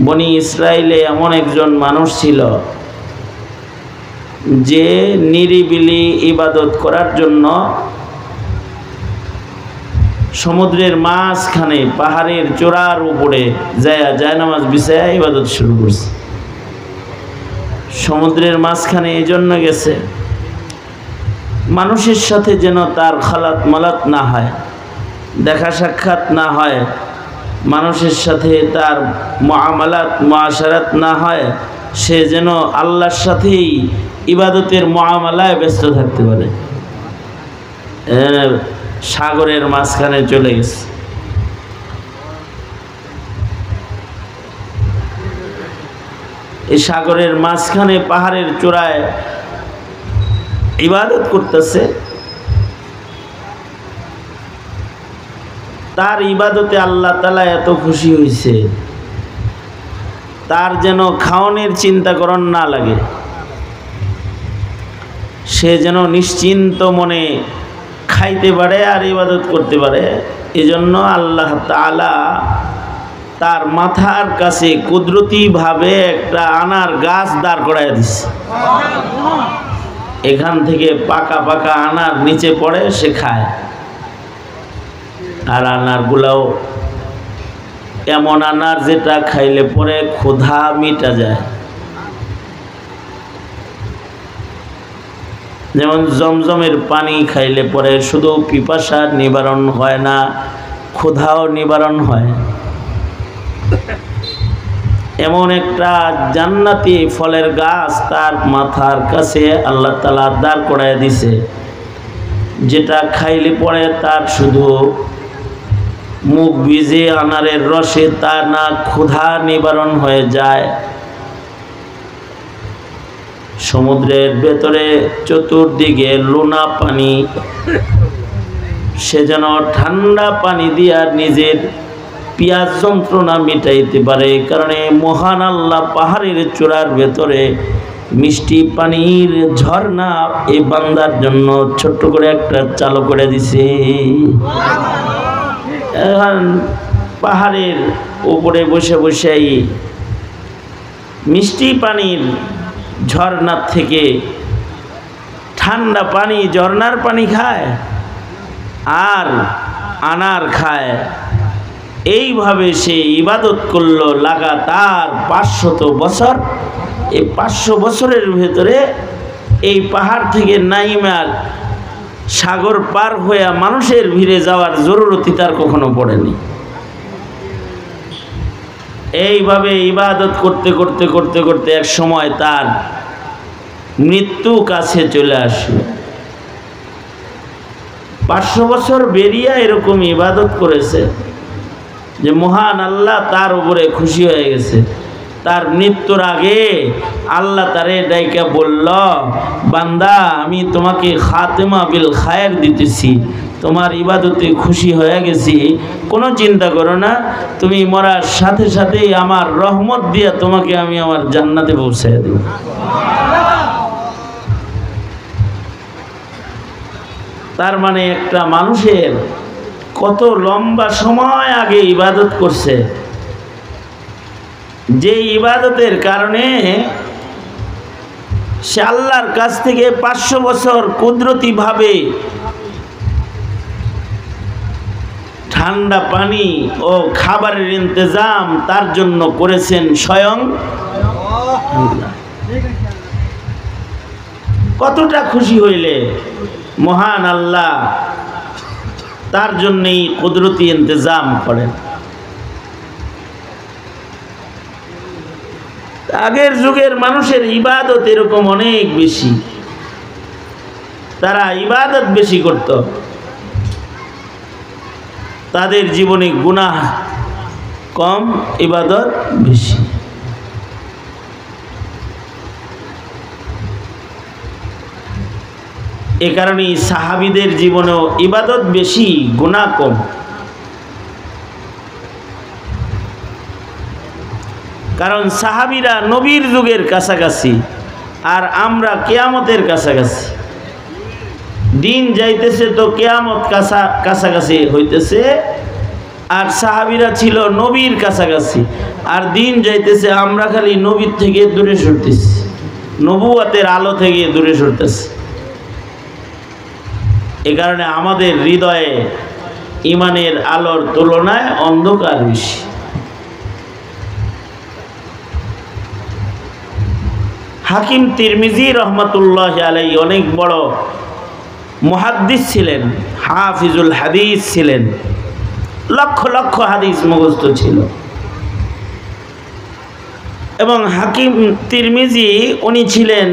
বনি ইসরাইলে এমন একজন মানুষ ছিল যে নিরিবিলি ইবাদত করার জন্য সমুদ্রের মাঝখানে পাহাড়ের চূড়ার উপরে জায়নামাজ বিছায়া ইবাদত শুরু করছে। সমুদ্রের মাঝখানে এই জন্য গেছে মানুষের সাথে যেন তার খালাত মালাত না হয়, দেখা সাক্ষাৎ না হয়, মানুষের সাথে তার মুআমালাত মুআশারাত না হয়, সে যেন আল্লাহর সাথেই ইবাদতের মুআমালায় ব্যস্ত থাকতে পারে। সাগরের মাঝখানে চলে গেছে। এই সাগরের মাঝখানে পাহাড়ের চূড়ায় ইবাদত করতেছে। তার ইবাদতে আল্লাহ তাআলা এত খুশি হয়েছে, তার যেন খাওয়ানোর চিন্তা করণ না লাগে, সে যেন নিশ্চিন্ত মনে খাইতে পারে আর ইবাদত করতে পারে। এজন্য আল্লাহ তাআলা তার মাথার কাছে কুদরতিভাবে একটা আনার গাছ দাঁড় করায় দিচ্ছে। এখান থেকে পাকা পাকা আনার নিচে পড়ে, সে খায়। আর আনারগুলাও এমন আনার যেটা খাইলে পরে ক্ষুধা মিটা যায়। যেমন জমজমের পানি খাইলে পরে শুধু পিপাসা নিবারণ হয় না, ক্ষুধাও নিবারণ হয়। এমন একটা জান্নাতি ফলের গাছ তার মাথার কাছে আল্লাহ তাআলা দাঁড় করায় দিছে, যেটা খাইলে পরে তার শুধু মুখ ভিজে আনারের রসে তার না ক্ষুধা নিবারণ হয়ে যায়। সমুদ্রের ভেতরে চতুর্দিকে লোনা পানি, সে যেন ঠান্ডা পানি দিয়া নিজের পিয়াস যন্ত্রণা মিটাইতে পারে। কারণে মহান আল্লাহ পাহাড়ের চূড়ার ভেতরে মিষ্টি পানির ঝর্ণা এই বান্দার জন্য ছোট্ট করে একটা চালু করে দিছে। এখন পাহাড়ের উপরে বসে বসেই মিষ্টি পানির ঝর্ণার থেকে ঠান্ডা পানি, ঝর্ণার পানি খায় আর আনার খায়। এইভাবে সে ইবাদত করলো লাগাতার 500 বছর। এই 500 বছরের ভেতরে এই পাহাড় থেকে নাইমার সাগর পার হয়ে মানুষের ভিড়ে যাওয়ার জরুরতি তার কখনো পড়েনি। এইভাবে ইবাদত করতে করতে করতে করতে এক সময় তার মৃত্যু কাছে চলে আসবে। 500 বছর বেরিয়ে এরকম ইবাদত করেছে যে মহান আল্লাহ তার উপরে খুশি হয়ে গেছে। তার মৃত্যুর আগে আল্লাহ তারে ডাইকা বলল, বান্দা আমি তোমাকে খাতেমা বিল খায়ের দিতেছি, তোমার ইবাদতে খুশি হয়ে গেছি, কোনো চিন্তা করো না, তুমি মরার সাথে সাথেই আমার রহমত দিয়ে তোমাকে আমি আমার জান্নাতে পৌঁছায় দেব। তার মানে একটা মানুষের কত লম্বা সময় আগে ইবাদত করছে, যে ইবাদতের কারণে সে আল্লাহর কাছ থেকে 500 বছর কুদরতিভাবে ঠান্ডা পানি ও খাবারের ইন্তজাম তার জন্য করেছেন স্বয়ং আল্লাহ। কতটা খুশি হইলে মহান আল্লাহ তার জন্যই কুদরতি ইন্তজাম করেন। আগের যুগের মানুষের ইবাদত এরকম অনেক বেশি, তারা ইবাদত বেশি করত, তাদের জীবনে গুনাহ কম, ইবাদত বেশি। এ কারণেই সাহাবীদের জীবনেও ইবাদত বেশি, গুনাহ কম। কারণ সাহাবীরা নবীর যুগের কাছাকাছি আর আমরা কিয়ামতের কাছাকাছি। দিন যাইতেছে তো কিয়ামত কাছাকাছি হইতেছে, আর সাহাবীরা ছিল নবীর কাছাকাছি, আর দিন যাইতেছে আমরা খালি নবীর থেকে দূরে সরতেছি, নবুয়তের আলো থেকে দূরে সরতেছি। এ কারণে আমাদের হৃদয়ে ইমানের আলোর তুলনায় অন্ধকার বেশি। হাকিম তিরমিজি রহমতুল্লাহ আলাইহি অনেক বড় মুহাদ্দিস ছিলেন, হাফিজুল হাদিস ছিলেন, লক্ষ লক্ষ হাদিস মুখস্থ ছিল। এবং হাকিম তিরমিজি উনি ছিলেন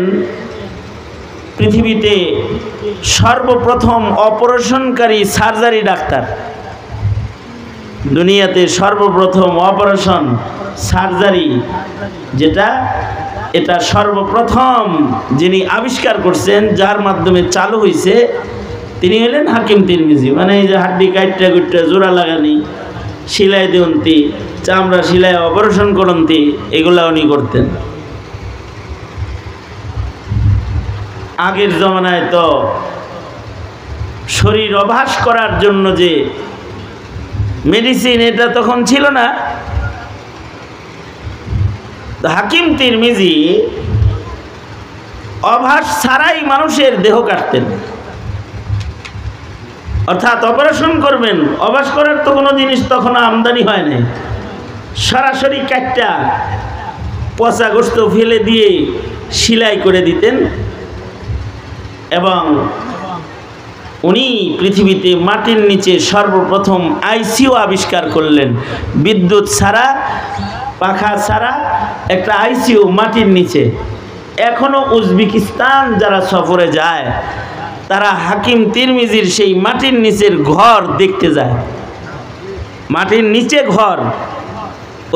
পৃথিবীতে সর্বপ্রথম অপারেশনকারী সার্জারি ডাক্তার। দুনিয়াতে সর্বপ্রথম অপারেশন সার্জারি যেটা, এটা সর্বপ্রথম যিনি আবিষ্কার করছেন, যার মাধ্যমে চালু হয়েছে, তিনি হলেন হাকিম তিরমিজি। মানে এই যে হাড্ডি কাটটা কুটটা জোড়া লাগানি, সিলাই দেউন্তি, চামড়া সিলাই অপারেশন করন্তি, এগুলা উনি করতেন। আগের জমানায় তো শরীর অভ্যাস করার জন্য যে মেডিসিন, এটা তখন ছিল না। হাকিম তিরমিজি অভ্যাস ছাড়াই মানুষের দেহ কাটতেন। অর্থাৎ অপারেশন করবেন, অভ্যাস করার তো কোনো জিনিস তখন আমদানি হয় নাই, সরাসরি কাটটা পচা গোস্ত ফেলে দিয়ে সেলাই করে দিতেন। এবং উনি পৃথিবীতে মাটির নিচে সর্বপ্রথম আইসিইউ আবিষ্কার করলেন। বিদ্যুৎ ছাড়া, পাখা ছাড়া একটা আইসিইউ মাটির নিচে। এখনো উজবেকিস্তান যারা সফরে যায়, তারা হাকিম তিরমিজির সেই মাটির নিচের ঘর দেখতে যায়। মাটির নিচে ঘর,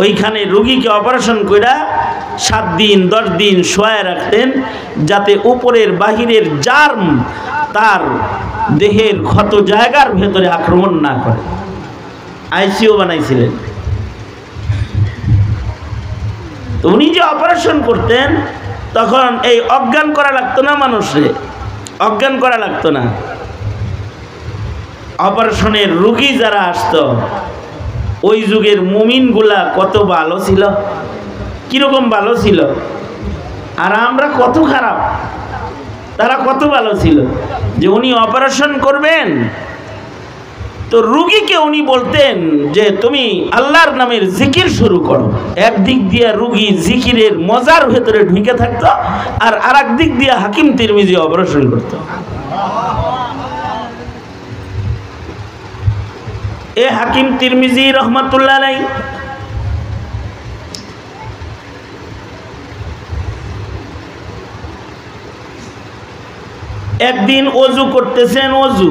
ওইখানে রোগীকে অপারেশন করে 7 দিন 10 দিন শোয়ায় রাখতেন, যাতে উপরের বাহিরের জার্ম তার দেহের ক্ষত জায়গার ভেতরে আক্রমণ না করে। আইসিইউ বানাইছিলেন। তো উনি যে অপারেশন করতেন, তখন এই অজ্ঞান করা লাগতো না মানুষরে, অজ্ঞান করা লাগতো না। অপারেশনের রোগী যারা আসতো, ওই যুগের মুমিনগুলা কত ভালো ছিল, কিরকম ভালো ছিল, আর আমরা কত খারাপ, তারা কত ভালো ছিল। যে উনি অপারেশন করবেন, তো রুগীকে উনি বলতেন যে তুমি আল্লাহর নামের জিকির শুরু করো। একদিক দিয়ে রুগী জিকিরের মজার ভেতরে ঢুকে থাকতো, আর আরেক দিক দিয়ে হাকিম তিরমিজি অপারেশন করত। এ হাকিম তিরমিজি রহমাতুল্লাহ আলাইহি একদিন ওযু করতেছেন, ওযু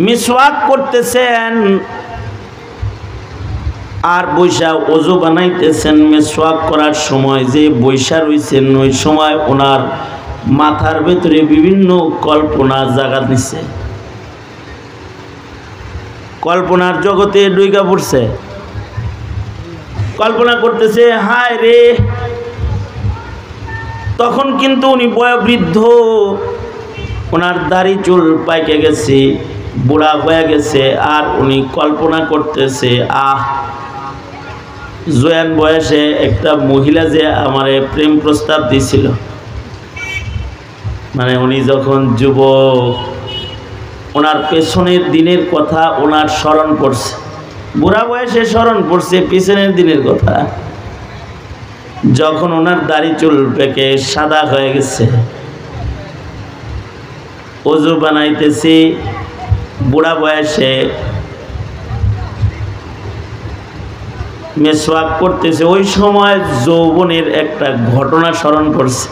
মিসওয়াক করতেছেন, আর বৈশা ওযু বানাইতেছেন। মিসওয়াক করার সময় যে বৈশা রইছেন, ওই সময় ওনার মাথার ভেতরে বিভিন্ন কল্পনা জাগা দিচ্ছে, কল্পনার জগতে ডুইকা পড়ছে। কল্পনা করতেছে, হায় রে, তখন কিন্তু উনি বয়োবৃদ্ধ, ওনার দাড়ি চুল পাইকে গেছে, বুড়া হয়ে গেছে, আর উনি কল্পনা করতেছে, জোয়ান বয়সে একটা মহিলা যে আমারে প্রেম প্রস্তাব দিছিল, মানে উনি যখন যুবক, ওনার পেছনের দিনের কথা ওনার স্মরণ পড়ছে। বুড়া বয়সে স্মরণ পড়ছে পেছনের দিনের কথা, যখন ওনার দাড়ি চুল পেকে সাদা হয়ে গেছে, ওযু বানাইতেছে বুড়া বয়সে, মিসওয়াক করতেছে, ওই সময় যৌবনের একটা ঘটনা স্মরণ পড়ছে,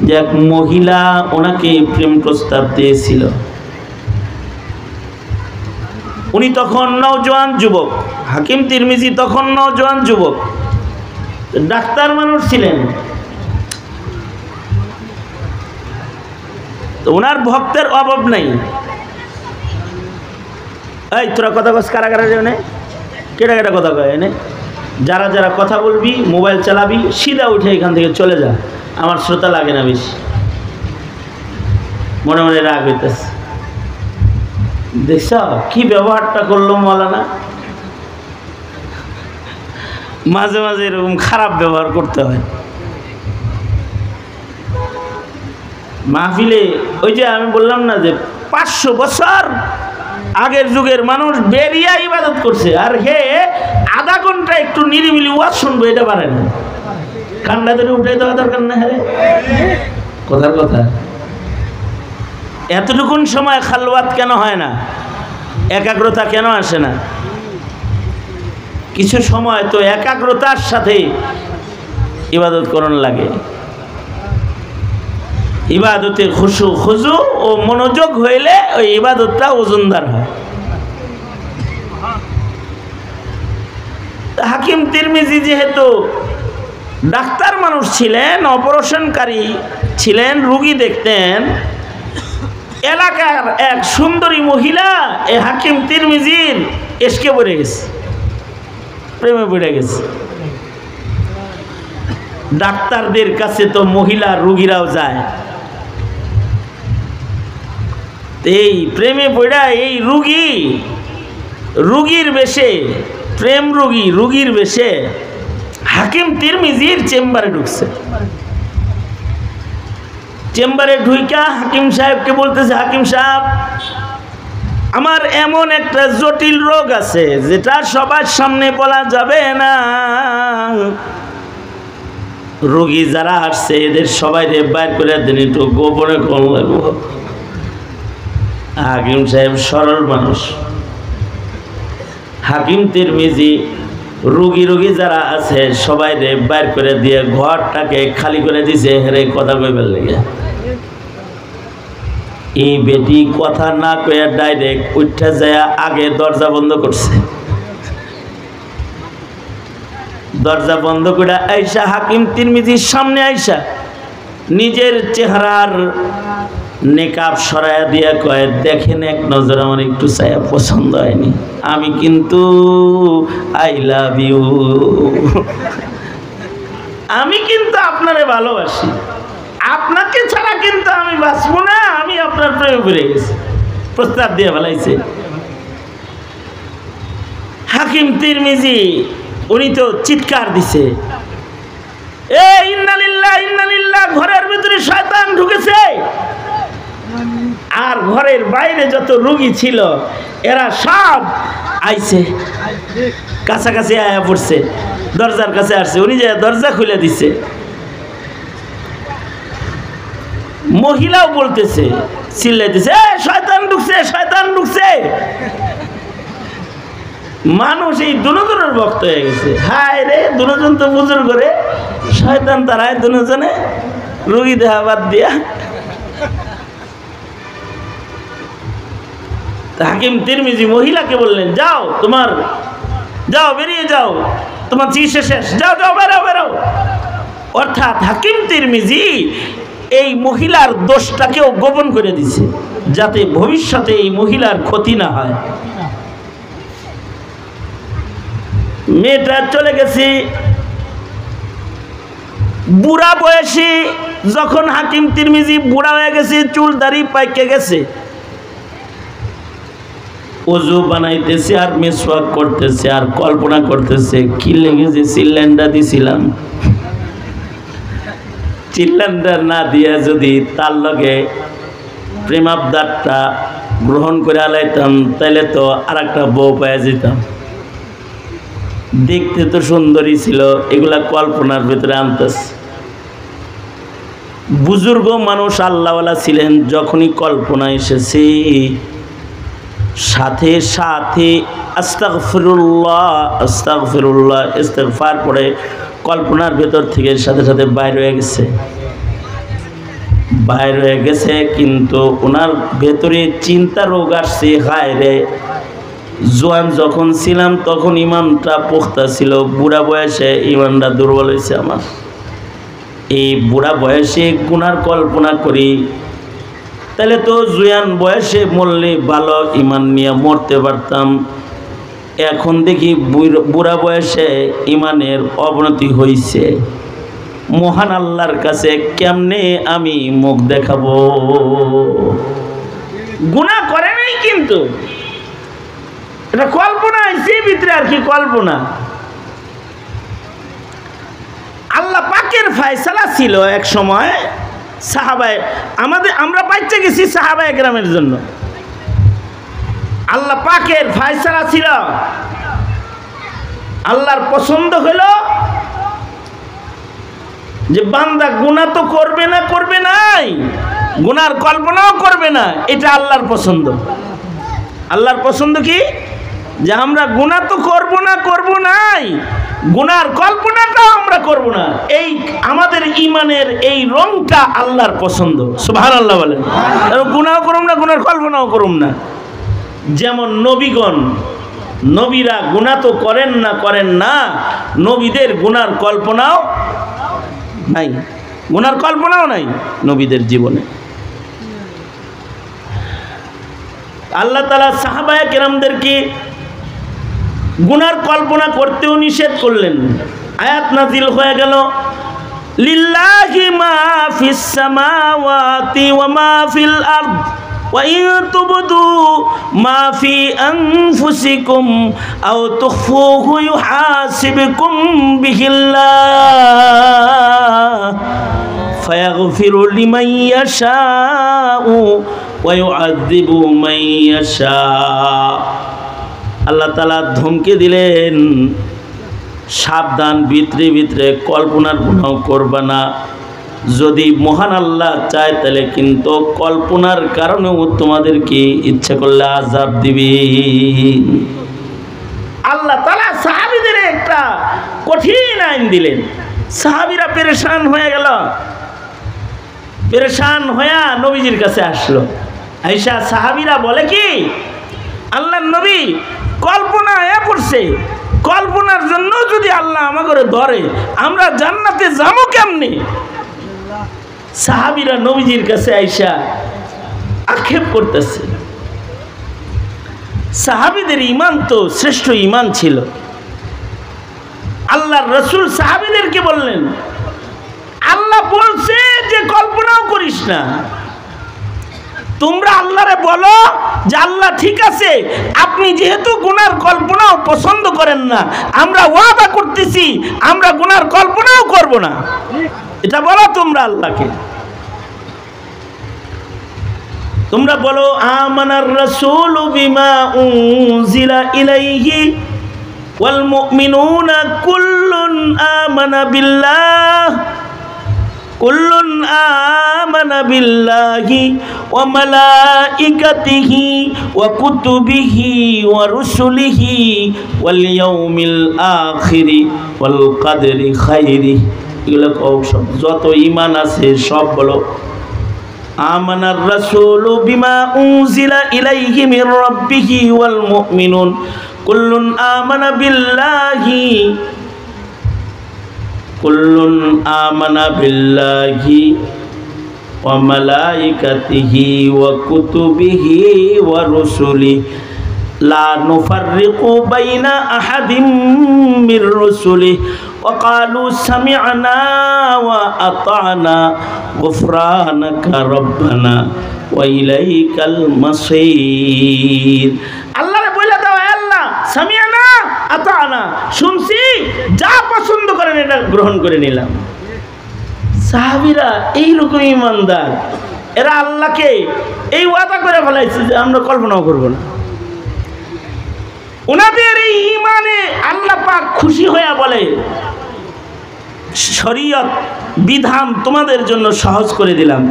যে এক মহিলা ওনাকে প্রেম প্রস্তাব দিয়েছিল। উনি তখন নওজোয়ান যুবক, হাকিম তিরমিজি তখন নওজোয়ান যুবক, ডাক্তার মানুষ ছিলেন। তো ওনার ভক্তের অভাব নাই। এই তোরা কথা কস কারা কারা জানে, কেটা কেটা কথা কয় এনে, যারা যারা কথা বলবি, মোবাইল চালাবি, সিধা উঠে এখান থেকে চলে যা, আমার শ্রোতা লাগে না বেশি। মনে মনে রাগ হইতেছে। দেখছ কি ব্যবহারটা করলো মৌলানা। মাঝে মাঝে এরকম খারাপ ব্যবহার করতে হয় মাহফিলে। ওই যে আমি বললাম না যে 500 বছর আগের যুগের মানুষ বেরিয়া ইবাদত করছে, আর হে আধা ঘন্টা একটু নিরিবিলি ওয়াজ শুনবো এটা পারে না। কান্না ধরে উঠে দেওয়া দরকার না। হ্যাঁ কথার কথা, এতটুকুন সময় খালওয়াত কেন হয় না, একাগ্রতা কেন আসে না? কিছু সময় তো একাগ্রতার সাথে ইবাদত করণ লাগে। ইবাদতে খুশু খুজু ও মনোযোগ হইলে ওই ইবাদতটা ওজনদার হয়। হাকিম তিরমিজি যেহেতু ডাক্তার মানুষ ছিলেন, অপারেশনকারী ছিলেন, রুগী দেখতেন, এলাকার এক সুন্দরী মহিলা এই হাকিম তিরমিজির এসকে পড়ে গেছে, প্রেমে পড়ে গেছে। ডাক্তারদের কাছে তো মহিলা রুগীরাও যায়, এই প্রেমে পড়া এই রুগীর বেশে, প্রেম রুগীর বেশে হাকিম তিরমিজির চেম্বারে ঢুকছে। চেম্বারে ঢুইকা হাকিম সাহেবকে বলতেছে, হাকিম সাহেব আমার এমন একটা জটিল রোগ আছে যেটা সবার সামনে বলা যাবে না, রোগী যারা আসছে এদের সবাই বাইর করে দেন, একটু গোপনে কম লাগবো। হাকিম সাহেব সরল মানুষ, হাকিম তিরমিজি রুগী যারা আছে সবাই বাইর করে দিয়ে ঘরটাকে খালি করে দিছে হেরে কথা কইবার লেগে। এই বেটি কথা না কইয়া ডাইরেক্ট উঠা যায় আগে দরজা বন্ধ করছে। দরজা বন্ধ করে আইসা হাকিম তিরমিজির সামনে আইসা নিজের চেহারার নেকাব সরাইয়া দিয়া কয়, দেখেন এক নজর আমার একটু ছায়া পছন্দ হয়নি, আমি কিন্তু আই লাভ ইউ, আমি কিন্তু আপনারে ভালোবাসি, আপনাকে ছাড়া কিন্তু আমি বাঁচবো না, আমি আপনার প্রেমে পড়ে গেছি। প্রস্তাব দিয়ে ফেলাইছে। হাকিম তিরমিজি উনি তো চিৎকার দিছে, এ ইন্নালিল্লাহ ইন্নালিল্লাহ, ঘরের ভিতরে শয়তান ঢুকেছে। আর ঘরের বাইরে যত রোগী ছিল এরা সব আইছে, কাছাকাছি আয়া পড়ছে, দরজার কাছে আসছে। উনি যে দরজা খুলে দিছে, মহিলাও বলতেছে, চিল্লাইতেছে, শয়তান ঢুকছে, শয়তান ঢুকছে। মানুষ এই দুজনের ভক্ত হয়ে গেছে। হায় রে, দুজন তো বুজুর করে শয়তান তারায় দুজনে রুগী দেহা বাদ দিয়া। হাকিম তিরমিজি মহিলাকে বললেন, যাও বেরিয়ে যাও, তোমার চিকিৎসা শেষ, যাও বেরাও। অর্থাৎ হাকিম তিরমিজি এই মহিলার দোষটাকেও গোপন করে দিছে, যাতে ভবিষ্যতে এই মহিলার ক্ষতি না হয়। মেয়েটা চলে গেছে। বুড়া বয়সী যখন হাকিম তিরমিজি বুড়া হয়ে গেছে, চুল দাড়ি পাইকে গেছে, ওযু বানাইতেছে আর মিসওয়াক করতেছে আর কল্পনা করতেছে, কি লেগেছে সিলিন্ডার দিছিলাম, সিলিন্ডার না দিয়ে যদি তার লগে প্রেমাবদারটা গ্রহণ করে আলাইতাম তাহলে তো আর একটা বউ পেয়ে যেতাম, দেখতে তো সুন্দরী ছিল। এগুলা কল্পনার ভিতরে আনতেছে। বুজুর্গ মানুষ আল্লাহওয়ালা ছিলেন, যখনই কল্পনা এসেছে সাথে সাথে আস্তাগফিরুল্লাহ ইস্তিগফার পড়ে কল্পনার ভেতর থেকে সাথে সাথে বাইরে হয়ে গেছে। কিন্তু ওনার ভেতরে চিন্তা রোগ আসছে, হায় রে, জোয়ান যখন ছিলাম তখন ইমানটা পোক্তা ছিল, বুড়া বয়সে ইমানটা দুর্বল হয়েছে আমার। এই বুড়া বয়সে গুনার কল্পনা করি, তাহলে তো জোয়ান বয়সে মরলে ভালো ইমান নিয়ে মরতে পারতাম। এখন দেখি বুড়া বয়সে ইমানের অবনতি হয়েছে। মহান আল্লাহর কাছে কেমনে আমি মুখ দেখাবো? গুনাহ করে নাই, কিন্তু এটা কল্পনা এসে ভিতরে আর কি কল্পনা। আল্লাহ পাকের ফয়সালা ছিল এক সময় সাহাবায়ে আমরা বাচ্চা গেছি সাহাবায়ে কেরামের জন্য। আল্লাহ পাকের ফয়সালা ছিল, আল্লাহর পছন্দ হলো যে বান্দা গুনাহ তো করবে না, করবে নাই, গুনার কল্পনাও করবে না, এটা আল্লাহর পছন্দ। আল্লাহর পছন্দ কি? যে আমরা গুনাহ তো করব না, করব নাই, গুনার কল্পনাটাও আমরা করব না। এই আমাদের ঈমানের এই রংটা আল্লাহর পছন্দ। সুবহানাল্লাহ বলেন। গুনাহ করুম না, গুনার কল্পনাও করুম না। যেমন নবীগণ, নবীরা গুনাহ তো করেন না, নবীদের গুনার কল্পনাও নাই, গুনার কল্পনাও নাই নবীদের জীবনে। আল্লাহ তাআলা সাহাবায়ে কেরামদেরকে গুনার কল্পনা করতেও নিষেধ করলেন। আয়াত নাযিল হয়ে গেল, লিল্লাহি মা ফিস সামাওয়াতি ওয়া মা ফিল আরদ ওয়া ইন তুবদু মা ফি আনফুসিকুম আও তুখফুহু ইউহাসিবকুম বিহিল্লাহ ফায়াগফিরু লিমান ইয়াশাউ ওয়া ইউআযযিবু মান ইয়াশা। আল্লাহ তাআলা ধমকে দিলেন, সাবধান, ভিতরে ভিতরে কল্পনার গুনাহ করবা না। যদি মহান আল্লাহ চায় তাহলে কিন্তু কল্পনার কারণেও তোমাদেরকে ইচ্ছা করলে আযাব দিবে। আল্লাহ তাআলা সাহাবীদের একটা কঠিন আইন দিলেন। সাহাবীরা পেরেশান হয়ে গেল, পেরেশান হয়ে নবীজির কাছে আসলো। আয়েশা সাহাবীরা বলে কি, আল্লাহর নবী কল্পনা পড়ছে, কল্পনার জন্য যদি আল্লাহ আমাকে ধরে আমরা জান্নাতে যাবো কেমনে? সাহাবীরা নবীজির কাছে আয়েশা আক্ষেপ করতেছে। সাহাবীদের ঈমান তো শ্রেষ্ঠ ঈমান ছিল। আল্লাহর রাসূল সাহাবীদেরকে বললেন, আল্লাহ বলছে যে কল্পনাও করিস না। তোমরা আল্লাহরে বলো যে আল্লাহ ঠিক আছে, আপনি যেহেতু গুনার কল্পনাও পছন্দ করেন না, আমরা ওয়াদা করতেছি আমরা গুনার কল্পনাও করব না। এটা বলো তোমরা আল্লাহকে। তোমরা বলো আমানার রাসূলু বিমা উনজিলা ইলাইহি ওয়াল মুমিনুনা কুল্লুন আমানা বিল্লাহ কুল্লুন আমানা বিল্লাহি ওয়া মালাইকাতিহি ওয়া কুতুবিহি ওয়া রুসুলিহি ওয়াল ইয়াউমিল আখিরি ওয়াল কদরি খাইরি। এগুলো সব যত ঈমান আছে সব বলো। আমানার রাসূলু বিমা উনজিলা ইলাইহি মির রাব্বিহি ওয়াল মুমিনুন কুল্লুন আমানা বিল্লাহি কুল্লুন আমানা বিল্লাহি ওয়া মালাইকাতিহি ওয়া কুতুবিহি ওয়া রুসুলিহি লা নুফাররিকু বাইনা আহাদিম মির রুসুলিহি ওয়া ক্বালু সামি'না ওয়া আতা'না গুফরানাকা রাব্বানা ওয়া ইলাইকাল মাসীর। আল্লাহরে বলে দাও, আল্লাহ সামি'না আতা'না, শুনছি, যা পছন্দ করেন এটা গ্রহণ করে নিলাম। সাহাবীরা এইরকম ইমানদার, এরা আল্লাহকে এই ওয়াদা করে ফেলাইছে যে আমরা কল্পনাও করব না। ওনাদের এই ঈমানে আল্লাহ পাক খুশি হয়ে বলে, শরীয়ত বিধান তোমাদের জন্য সহজ করে দিলাম,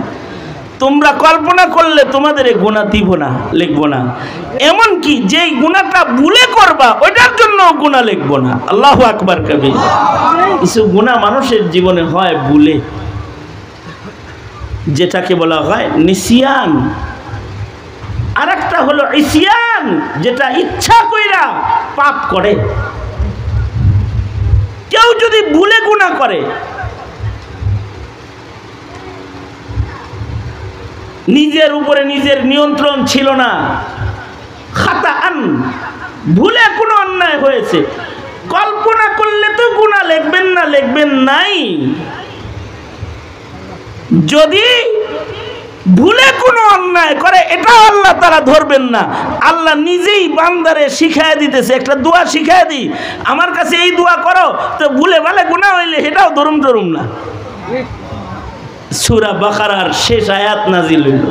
তোমরা কল্পনা করলে তোমাদের এই গুনাহ দিব না, লিখব না। এমন কি যেই গুনাহটা ভুলে করবা ওইটার জন্য গুনাহ লিখব না। আল্লাহু আকবার কবির। কিছু গুনাহ মানুষের জীবনে হয় ভুলে, যেটাকে বলা হয় নিসিয়ান। আরেকটা হলো ইসিয়ান, যেটা ইচ্ছা কইরা পাপ করে। কেউ যদি ভুলে গুনাহ করে, নিজের উপরে নিজের নিয়ন্ত্রণ ছিল না, খাতাআন, ভুলে কোনো অন্যায় হয়েছে, কল্পনা করলে তো গুনাহ লিখবেন না, লিখবেন নাই। যদি ভুলে কোনো অন্যায় করে এটা আল্লাহ তারা ধরবেন না। আল্লাহ নিজেই বান্দারে শিখায় দিতেছে, একটা দোয়া শিখায় দিই, আমার কাছে এই দোয়া করো, তো ভুলে ভালে গুনাহ হইলে এটাও ধরুম না। সূরা বাকারার শেষ আয়াত নাজিল হইল,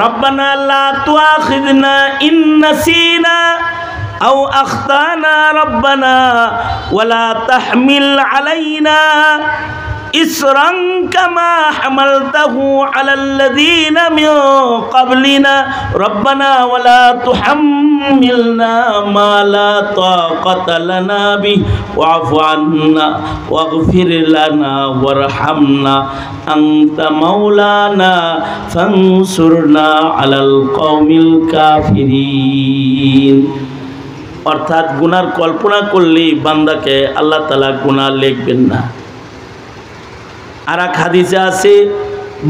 রব্বানা লা তুআখিযনা ইন নাসিনা আও আখতানা রব্বানা ওয়ালা তাহমিল আলাইনা ইসরান কামা হামালতাহু আলাল্লাযীনা মিন ক্বাবলিনা রব্বানা ওয়ালা তুহাম্মিলনা মা লা তাকাতা লানা বিহি ওয়া'ফু আন্না ওয়াগফির লানা ওয়ারহামনা আনতা মাওলানা ফানসুরনা আলাল কওমিল কাফিরিন। অর্থাৎ গুনার কল্পনা করলেই বান্দাকে আল্লাহ তাআলা গুনাহ লিখবেন না। আর এক হাদিসে আছে,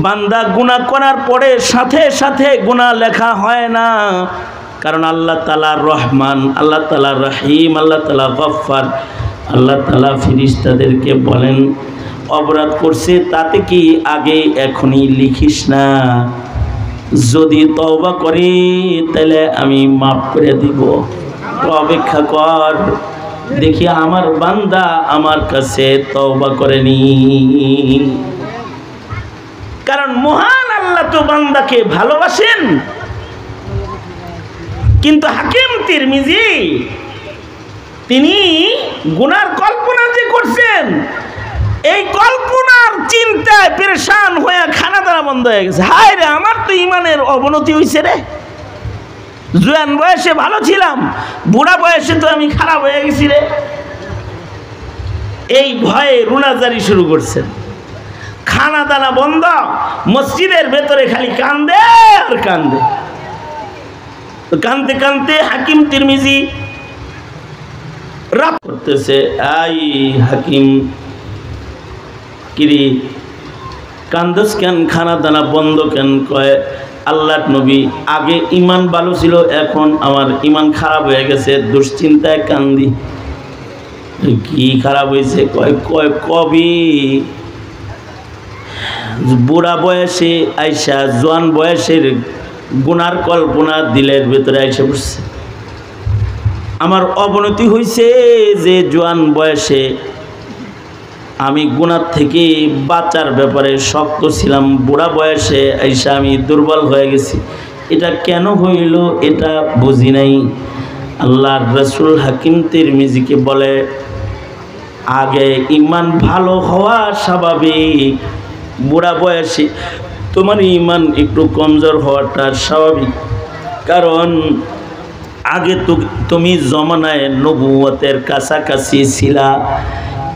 বান্দা গুনাহ করার পরে সাথে সাথে গুনাহ লেখা হয় না, কারণ আল্লাহ তাআলা রহমান, আল্লাহ তাআলা রহিম, আল্লাহ তাআলা গফফার। আল্লাহ তাআলা ফেরেশতাদেরকে বলেন, অপরাধ করছে তাতে কি আগে এখনই লিখিস না, যদি তওবা করে তাহলে আমি মাফ করে দিব, অপেক্ষা কর, দেখি আমার বান্দা আমার কাছে তওবা করেনি। কারণ মহান আল্লাহ তো বান্দাকে ভালোবাসেন। কিন্তু হাকিম তিরমিজি তিনি গুনার কল্পনা যে করছেন, এই কল্পনার চিন্তায় পেরেশান হয়ে খানা দানা বন্ধ হয়ে গেছে। হায় রে, আমার তো ইমানের অবনতি হয়েছে রে, জোয়ান বয়সে ভালো ছিলাম, বুড়া বয়সে তো আমি খারাপ হয়ে গেছি রে। এই ভয়ে রুনাজারি শুরু করছেন, খানা দানা বন্ধ, মসজিদের ভেতরে খালি কান্দে আর কান্দে। কানতে কানতে হাকিম তিরমিজি রাত করতেছে, আই হাকিম কিরি কান্দস কেন, খানা দানা বন্ধ কেন? কয়, আল্লাহর নবী, আগে ইমান ভালো ছিল, এখন আমার ইমান খারাপ হয়ে গেছে, দুশ্চিন্তায় কান্দি। কি খারাপ হয়েছে? কয় কবি বুড়া বয়সে আইসা জোয়ান বয়সের গুনার কল্পনা দিলের ভেতরে আইসা বসছে। আমার অবনতি হয়েছে যে জোয়ান বয়সে আমি গুনার থেকে বাঁচার ব্যাপারে শক্ত ছিলাম, বুড়া বয়সে আইসা আমি দুর্বল হয়ে গেছি। এটা কেন হইল এটা বুঝি নাই। আল্লাহর রাসূল হাকিম তিরমিজিকে বলে, আগে ইমান ভালো হওয়া স্বাভাবিক, বুড়া বয়সে তোমার ইমান একটু কমজোর হওয়াটা স্বাভাবিক, কারণ আগে তো তুমি জমানায় নবুয়তের কাছাকাছি ছিলা,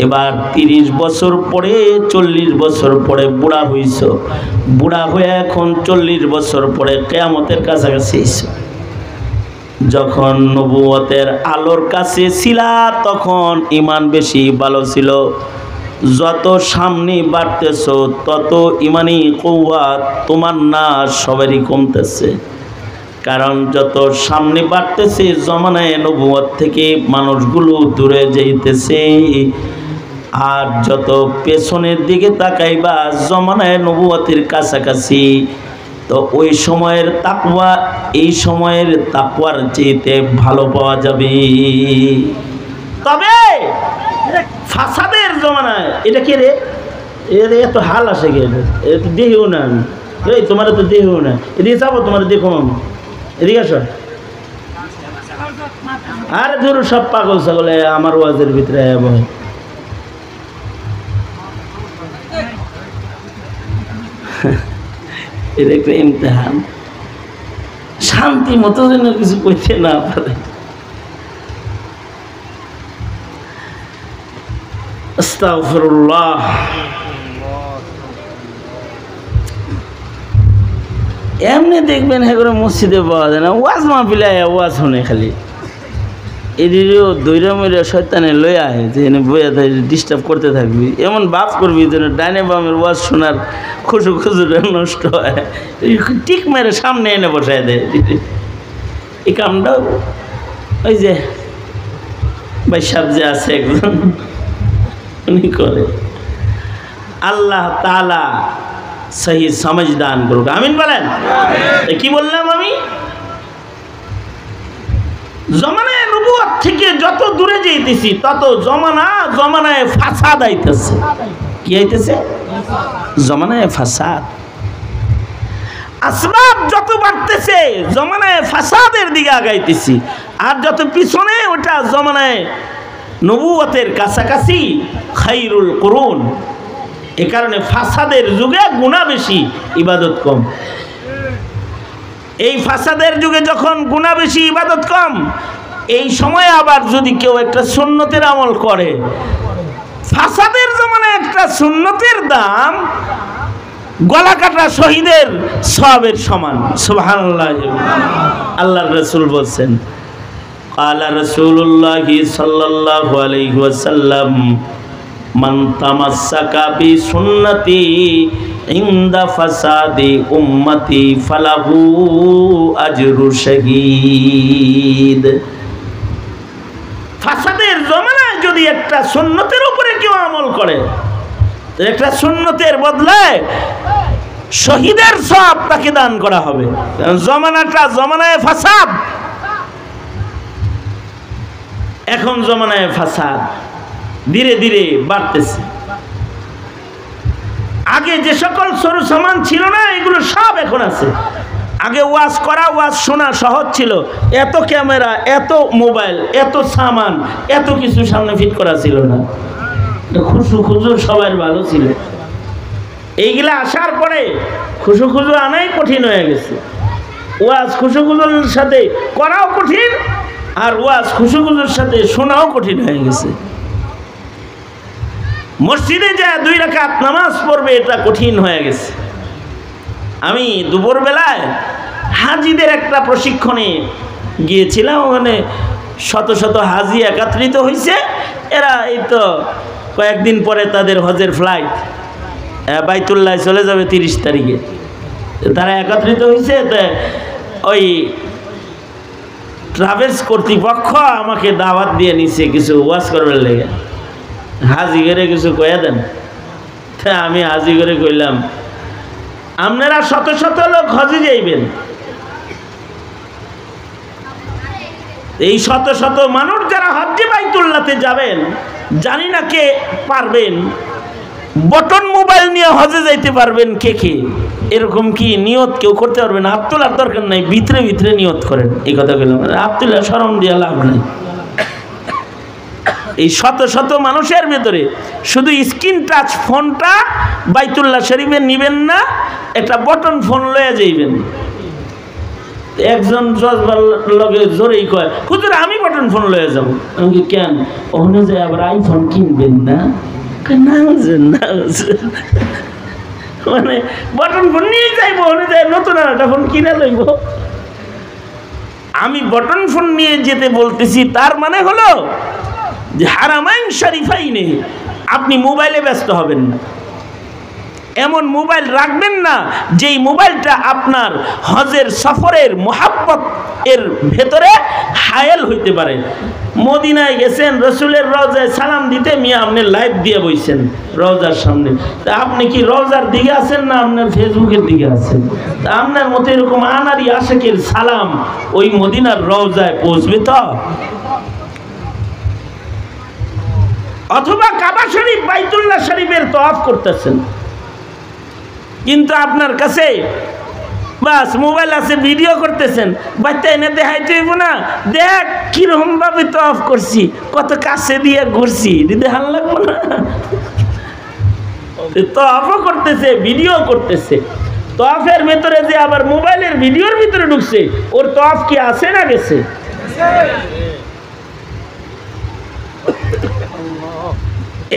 এবার 30 বছর পরে 40 বছর পরে বুড়া হইছ, বুড়া হয়ে এখন 40 বছর পরে কিয়ামতের কাছাকাছি হইছ। যখন নবুয়তের আলোর কাছে ছিলা তখন ইমান বেশি ভালো ছিল, যত সামনে বাড়তেছ তত ইমানি কুওয়াত তোমার না সবারই কমতেছে। কারণ যত সামনে বাড়তেছে জমানায় নবুয়ত থেকে মানুষগুলো দূরে যাইতেছে, আর যত পেছনের দিকে তাকাইবা জমানায় নবুয়তের কাছাকাছি, তো ওই সময়ের তাকওয়া এই সময়ের তাকওয়ার চেয়ে ভালো পাওয়া যাবে। তবে ফাসাদের জমানায় এটা কে রে, এত হাল আসে গে, এত দেহিও না আমি, এই তোমার তো দেহিও না, এদিকে যাবো, তোমার দেখো মামা, এদিকে আসো। আরে ধরো সব পাগল ছাগলে আমার ওয়াজের ভিতরে বয়। এটা একটা ইমতিহান, শান্তি মতো যেন কিছু কইতে না পারে। আস্তাগফিরুল্লাহ। এমনি দেখবেন হ্যাঁ করে মসজিদে পাওয়া যায় না, ওয়াজ মাহফিলে ওয়াজ শুনে খালি এদিকেও দৈরা মইরা শয়তানে লই আয় যে এনে বইয়া ডিস্টার্ব করতে থাকবি, এমন বাপ করবি যেন ডাইনে বামের ওয়াজ শোনার খুশু খুশুরে নষ্ট হয়, ঠিক মেরে সামনে এনে বসায় দেয়। এই কামটাও ওই যে ভাই সাহেব যে আছে একজন উনি করে। আল্লাহ তাআলা সহি সমঝ দান করুক, আমিন বলেন। কি বললাম আমি? জমানায় নবুয়ত থেকে যত দূরে যাইতেছি তত জমানায় ফাসাদ আইতেছে। কি আইতেছে? জমানায় ফাসাদ। আসবাব যত বাড়তেছে জমানায় ফাসাদের দিকে আগাইতেছি, আর যত পিছনে ওটা জমানায় নবুয়তের কাছাকাছি খায়রুল কুরুন। এ কারণে ফাসাদের যুগে গুনাহ বেশি, ইবাদত কম। এই ফাসাদের যুগে যখন গুনাহ বেশি, ইবাদত কম, এই সময় আবার যদি কেউ একটা সুন্নতের আমল করে, ফাসাদের জমানায় একটা সুন্নতের দাম গলা কাটা শহীদের সওয়াবের সমান। সুবহানাল্লাহ। আল্লাহর রাসূল বলছেন, ক্বালা রাসূলুল্লাহি সাল্লাল্লাহু আলাইহি ওয়াসাল্লাম, মান তামাসসাকা বি সুন্নতি ইনদা ফাসাদি উম্মতি ফালাহু আজরু শাহীদ। ফাসাদের জমানায় যদি একটা সুন্নতের উপরে কেউ আমল করে, একটা সুন্নতের বদলায় শহীদের সওয়াব তাকে দান করা হবে। জমানায় ফাসাদ, এখন জমানায় ফাসাদ ধীরে ধীরে বাড়তেছে। আগে যে সকল সরু সামান ছিল না, এগুলো সব এখন আছে। আগে ওয়াজ করা, ওয়াজ শোনা সহজ ছিল। এত ক্যামেরা, এত মোবাইল, এত সামান, এত কিছু সামনে ফিট করা ছিল না। খুশু সবার ভালো ছিল। এইগুলা আসার পরে খুশু আনাই কঠিন হয়ে গেছে। ওয়াজ খুশুর সাথে করাও কঠিন, আর ওয়াজ খুশুর সাথে শোনাও কঠিন হয়ে গেছে। মসজিদে যা 2 রাকাত নামাজ পড়বে এটা কঠিন হয়ে গেছে। আমি দুপুরবেলায় হাজিদের একটা প্রশিক্ষণে গিয়েছিলাম। ওখানে শত শত হাজি একত্রিত হয়েছে। এরা এই তো কয়েকদিন পরে তাদের হজের ফ্লাইট বাইতুল্লাহ চলে যাবে 30 তারিখে। তারা একত্রিত হয়েছে। ওই ট্রাভেলস কর্তৃপক্ষ আমাকে দাওয়াত দিয়ে নিছে কিছু ওয়াজ করবার লেগে। হাজি করে কিছু কয়ে দেন। আমি হাজি করে কইলাম, আপনারা শত শত লোক হজে যাইবেন, এই শত শত মানুষ যারা হজ্জে বাইতুল্লাহতে যাবেন, জানি না কে পারবেন। বটন মোবাইল নিয়ে হজে যাইতে পারবেন কে কে? এরকম কি নিয়ত কেউ করতে পারবেন? হাত তোলার দরকার নাই, ভিতরে ভিতরে নিয়ত করেন। এই কথা বললাম, হাত তোলা শরম দিয়ে লাভ নেই। এই শত শত মানুষের ভেতরে শুধু স্ক্রিন টাচ ফোনটা বাইতুল্লাহ শরীফে নিবেন না, একটা বটন ফোন লয়ে যাইবেন। একজন জজবার লগে জোরেই কয়, হুজুর আমি বটন ফোন লয়ে যাবো। আমি কেন? ওখানে যায় আবার আইফোন কিনবেন না? মানে বটন ফোন নিয়ে যাইবো, ওখানে যায় নতুন একটা ফোন কিনে লইব। আমি বটন ফোন নিয়ে যেতে বলতেছি, তার মানে হলো যে হারামাইন শরীফাইনে আপনি মোবাইলে ব্যস্ত হবেন না। এমন মোবাইল রাখবেন না যেই মোবাইলটা আপনার হজের সফরের মোহাব্বত এর ভেতরে হায়েল হইতে পারে। মদিনায় গেছেন, রসুলের রওজায় সালাম দিতে, মিয়া আপনি লাইভ দিয়ে বইছেন রওজার সামনে। তা আপনি কি রওজার দিকে আছেন না আপনার ফেসবুকের দিকে আছেন? তা আপনার মতো এরকম আনারি আশেকের সালাম ওই মদিনার রওজায় পৌঁছবে তো? অথবা কাবা শরীফ বাইতুল্লাহ শরীফের তওয়াফ করতেছেন, কিন্তু আপনার কাছে বাস মোবাইল আছে, ভিডিও করতেছেন। বাচ্চা এনে দেখাইতে হইব না, দেখ কিরকম ভাবে তওয়াফ করছি, কত কাছে দিয়ে ঘুরছি, দেখান লাগবো না? তওয়াফও করতেছে, ভিডিও করতেছে। তওয়াফের ভেতরে যে আবার মোবাইলের ভিডিওর ভিতরে ঢুকছে, ওর তওয়াফ কি আছে না গেছে?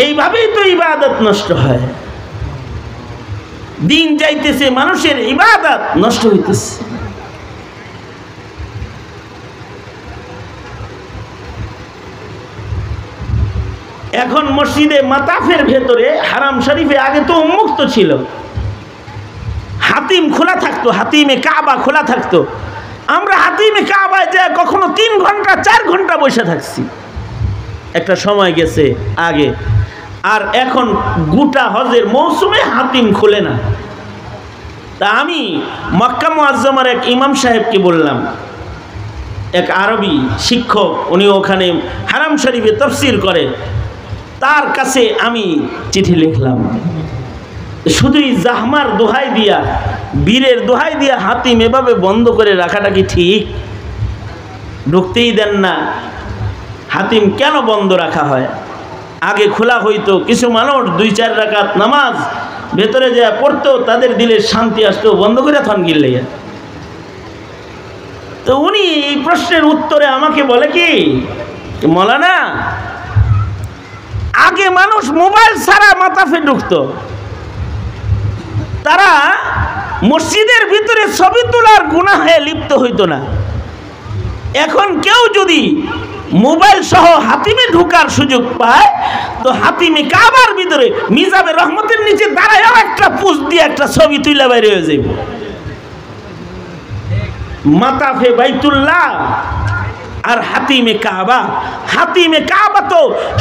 এইভাবেই তো ইবাদত নষ্ট হয়। দিন যাইতেছে, মানুষের ইবাদত নষ্ট হইতেছে। এখন মসজিদে মাতাফের ভেতরে হারাম শরীফে আগে তো উন্মুক্ত ছিল, হাতিম খোলা থাকতো, হাতিমে কাবা খোলা থাকতো। আমরা হাতিমে কাবায় যায় কখনো 3 ঘন্টা 4 ঘন্টা বসে থাকছি, একটা সময় গেছে আগে। আর এখন গোটা হজের মৌসুমে হাতিম খোলে না। তা আমি মক্কা মুআজ্জমার এক ইমাম সাহেবকে বললাম, এক আরবি শিক্ষক, উনি ওখানে হারাম শরীফে তাফসীর করে, তার কাছে আমি চিঠি লিখলাম, শুধুই জাহমার দোহাই দিয়া, বীরের দোহাই দিয়া হাতিম এভাবে বন্ধ করে রাখাটা কি ঠিক? ঢুকতেই দেন না, হাতিম কেন বন্ধ রাখা হয়? আগে খোলা হইতো, কিছু মানুষ 2-4 রাকাত নামাজ ভেতরে যা পড়তো, তাদের দিলে শান্তি আসতো, বন্ধ করে থন গিললে। তো উনি এই প্রশ্নের উত্তরে আমাকে বলে কি, মৌলানা, আগে মানুষ মোবাইল ছাড়া মাতাফে ঢুকতো, তারা মসজিদের ভিতরে ছবি তোলার গুনাহে লিপ্ত হইতো না। এখন কেউ যদি মোবাইল সহ হাতিমে ঢোকার সুযোগ পায়, তো হাতিমে কাবার ভিতরে মিজাবে রহমতের নিচে দাঁড়ায় একটা পুষ দিয়ে একটা ছবি তুলে বাইরে হয়ে যাবে। মাতাফে বাইতুল্লাহ আর হাতিমে কাবা, হাতিমে কাবা তো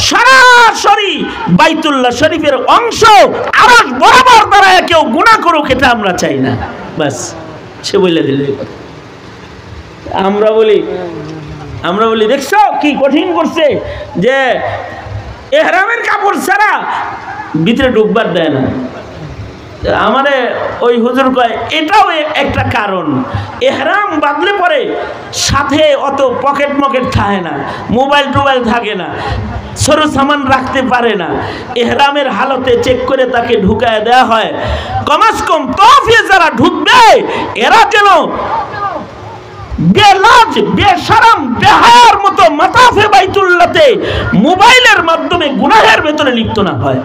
সরাসরি বাইতুল্লাহ শরীফের অংশ, আরশ বরাবর দাঁড়ায় কেউ গুনাহ করুক, এটা আমরা চাই না। বাস, সে বলে দিল। আমরা বলি দেখছো কি কঠিন করছে, যে এহরামের কাপড় ছাড়া ভিতরে ঢুকবার দেয় না। আমারে ওই হুজুর কয়, এটাও একটা কারণ, এহরাম বাদলে পরে সাথে অত পকেট থাকে না, মোবাইল টোবাইল থাকে না, সরু সামান রাখতে পারে না, এহরামের হালতে চেক করে তাকে ঢুকায় দেওয়া হয়। কমাস কম তফে যারা ঢুকবে, এরা যেন বেলাজ বেশরম বেহায়ার মতো মাতাফে বাইতুল্লাহতে মোবাইলের মাধ্যমে গুনাহের ভেতরে লিপ্ত না হয়।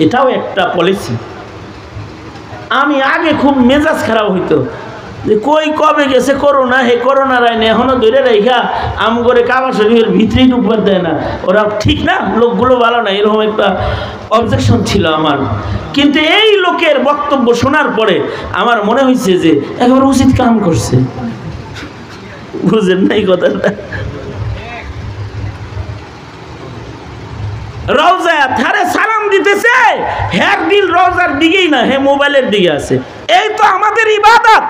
এটাও একটা পলিসি। আমি আগে খুব মেজাজ খারাপ হইতো, যে কই কবে গেছে করোনা, হে করোনা রাইনে এখনো ধরে রেখা আম করে কাবা শরীফের ভিতরেই ঢুকবার দেয় না, ওরা ঠিক না, লোকগুলো ভালো না, এরকম একটা অবজেকশন ছিল আমার। কিন্তু এই লোকের বক্তব্য শোনার পরে আমার মনে হয়েছে যে একেবারে উচিত কাম করছে। বুঝেন নাই কথাটা? রওজা থারে সালাম দিতেছে, হ্যার দিল রওজার দিকেই না, হে মোবাইলের দিকে আছে। এই তো আমাদের ইবাদত,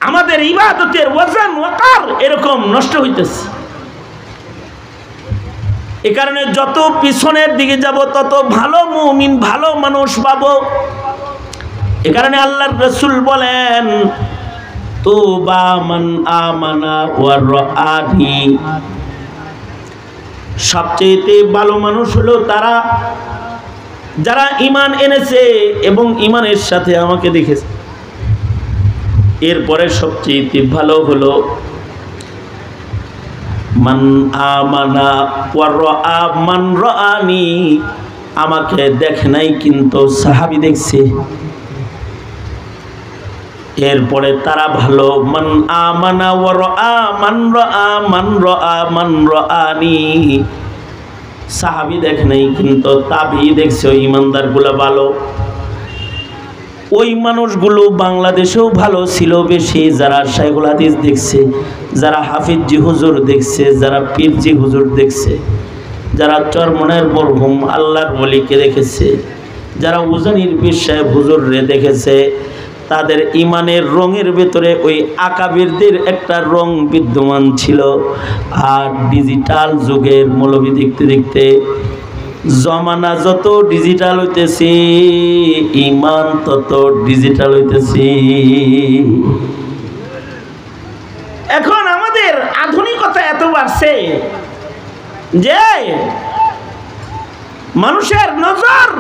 আমাদের ইবাদতের ওয়াজন ওয়াকার এরকম নষ্ট হইতেছে। এ কারণে যত পিছনের দিকে যাব তত ভালো মুমিন, ভালো মানুষ পাবো। এ কারণে আল্লাহর রাসূল বলেন, তুবা মান আমানা ওয়া রাআনি, সবচেয়ে ভালো মানুষ হলো তারা যারা ঈমান এনেছে এবং ঈমানের সাথে আমাকে দেখেছে। এরপরে সবচেয়ে ভালো হলো মান আমানা ওয়া রাআ মান রাআনি, আমাকে দেখে নাই কিন্তু সাহাবী দেখছে। এরপরে তারা ভালো মান আমানা ওয়া রাআ মান রাআ মান রাআ মান রাআনি, সাহাবী দেখে নাই কিন্তু তাবী দেখছে, ওই ইমানদারগুলো ভালো। ওই মানুষগুলো বাংলাদেশেও ভালো ছিল বেশি, যারা শাইখুল হাদিস দেখছে, যারা হাফিজি হুজুর দেখছে, যারা পীরজি হুজুর দেখছে, যারা চরমনের মরহুম আল্লাহর ওলিকে দেখেছে, যারা উজানির পীর সাহেব হুজুররে দেখেছে, তাদের ইমানের রঙের ভেতরে ওই আকাবিরদের একটা রং বিদ্যমান ছিল। আর ডিজিটাল যুগের মৌলবি দেখতে দেখতে জমানা যত ডিজিটাল হইতেছে, ইমান তত ডিজিটাল হইতেছে। এখন আমাদের আধুনিকতা এত বাড়ছে যে মানুষের নজর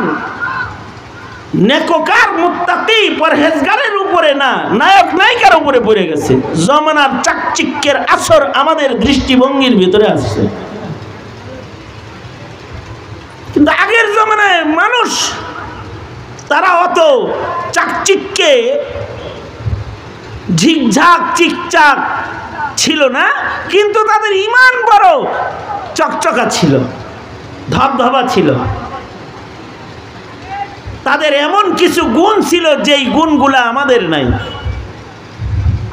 নেককার মুত্তাকি পরহেজগারের উপরে না, নায়ক নায়িকার উপরে পড়ে গেছে। জমানার চাকচিক্যের আসর আমাদের দৃষ্টিভঙ্গির ভিতরে আসছে। কিন্তু আগের জমানায় মানুষ তারা অত চাকচিক্যে ঝিকঝাক চিকচাক ছিল না, কিন্তু তাদের ঈমান বড় চকচকা ছিল, ধবধবা ছিল। তাদের এমন কিছু গুণ ছিল যেই গুণগুলা আমাদের নাই।